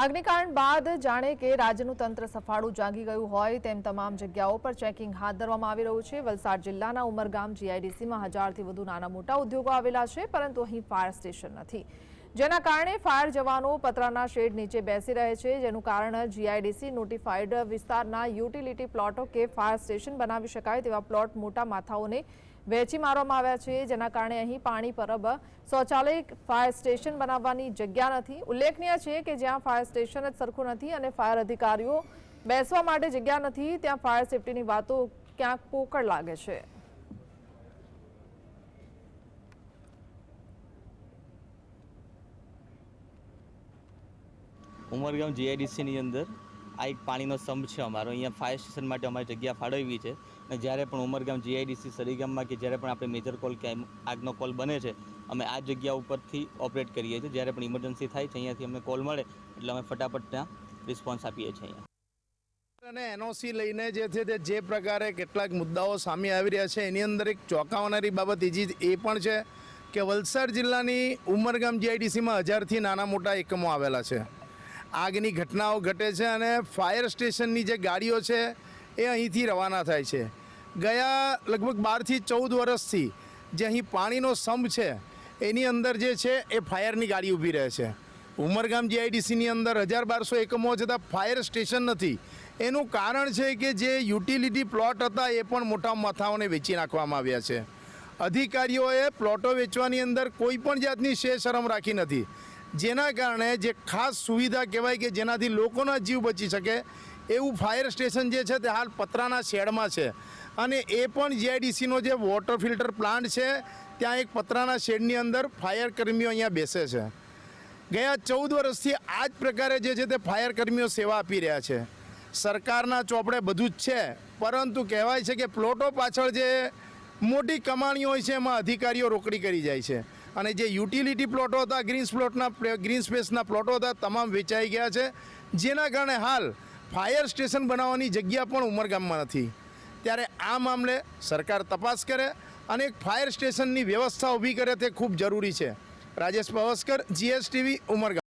અગ્નિકાંડ બાદ જાણે કે રાજ્યનું તંત્ર સફાળું જાગી ગયું હોય તેમ તમામ જગ્યાઓ પર ચેકિંગ હાથ ધરવામાં આવી રહ્યું છે। વલસાડ જિલ્લાના ઉમરગામ જીઆઈડીસીમાં 1000થી વધુ નાના મોટા ઉદ્યોગો આવેલા છે, પરંતુ અહીં ફાયર સ્ટેશન નથી, જેના કારણે ફાયર જવાનો પતરાના શેડ નીચે બેસી રહે છે, જેનું કારણ જીઆઈડીસી નોટિફાઈડ વિસ્તારના યુટિલિટી પ્લોટો કે ફાયર સ્ટેશન બનાવી શકાય તેવા પ્લોટ મોટા માથાઓને વેચી મારવામાં આવ્યા છે, જેના કારણે અહીં પાણી પરબ શૌચાલય ફાયર સ્ટેશન બનાવવાની જગ્યા નથી। ઉલ્લેખનીય છે કે જ્યાં ફાયર સ્ટેશન જ સરખું નથી અને ફાયર અધિકારીઓ બેસવા માટે જગ્યા નથી, ત્યાં ફાયર સેફટીની વાતો ક્યાંક પોકળ લાગે છે। ઉમરગામ જીઆઈડીસીની અંદર આ એક પાણીનો સ્તંભ છે અમારો। અહીંયા ફાયર સ્ટેશન માટે અમારી જગ્યા ફાળવવી છે અને જ્યારે પણ ઉમરગામ જીઆઈડીસી સરીગામમાં કે જ્યારે પણ આપણે મેજર કોલ કે આગનો કોલ બને છે, અમે આ જગ્યા ઉપરથી ઓપરેટ કરીએ છીએ। જ્યારે પણ ઇમરજન્સી થાય છે અહીંયાથી અમને કોલ મળે એટલે અમે ફટાફટ ત્યાં રિસ્પોન્સ આપીએ છીએ। અહીંયા અને એનઓસી લઈને જે છે તે જે પ્રકારે કેટલાક મુદ્દાઓ સામે આવી રહ્યા છે, એની અંદર એક ચોંકાવનારી બાબત એ પણ છે કે વલસાડ જિલ્લાની ઉમરગામ જીઆઈડીસીમાં 1000થી નાના મોટા એકમો આવેલા છે। આગની ઘટનાઓ ઘટે છે અને ફાયર સ્ટેશનની જે ગાડીઓ છે એ અહીંથી રવાના થાય છે। ગયા લગભગ 12થી 14 વર્ષથી જે અહીં પાણીનો સ્તંભ છે એની અંદર જે છે એ ફાયરની ગાડી ઊભી રહે છે। ઉમરગામ જીઆઈડીસીની અંદર 1000-1200 એકમો છતાં ફાયર સ્ટેશન નથી। એનું કારણ છે કે જે યુટિલિટી પ્લોટ હતા એ પણ મોટા માથાઓને વેચી નાખવામાં આવ્યા છે। અધિકારીઓએ પ્લોટો વેચવાની અંદર કોઈ પણ જાતની શરમ રાખી નથી, જેના કારણે જે ખાસ સુવિધા કહેવાય કે જેનાથી લોકોના જીવ બચી શકે એવું ફાયર સ્ટેશન જે છે તે હાલ પતરાના શેડમાં છે અને એ પણ જીઆઈડીસીનો જે વોટર ફિલ્ટર પ્લાન્ટ છે ત્યાં એક પતરાના શેડની અંદર ફાયર કર્મીઓ અહીંયા બેસે છે। ગયા 14 વર્ષથી આ જ પ્રકારે જે છે તે ફાયર કર્મીઓ સેવા આપી રહ્યા છે। સરકારના ચોપડે બધું જ છે, પરંતુ કહેવાય છે કે પ્લોટો પાછળ જે મોટી કમાણી હોય છે એમાં અધિકારીઓ રોકડી કરી જાય છે અને જે યુટિલિટી પ્લોટો હતા, ગ્રીન સ્પેસના પ્લોટો હતા, તમામ વેચાઈ ગયા છે, જેના કારણે હાલ ફાયર સ્ટેશન બનાવવાની જગ્યા પણ ઉમરગામમાં નથી। ત્યારે આ મામલે સરકાર તપાસ કરે અને એક ફાયર સ્ટેશનની વ્યવસ્થા ઊભી કરે તે ખૂબ જરૂરી છે। રાજેશ પાવસ્કર, GSTV, ઉમરગામ।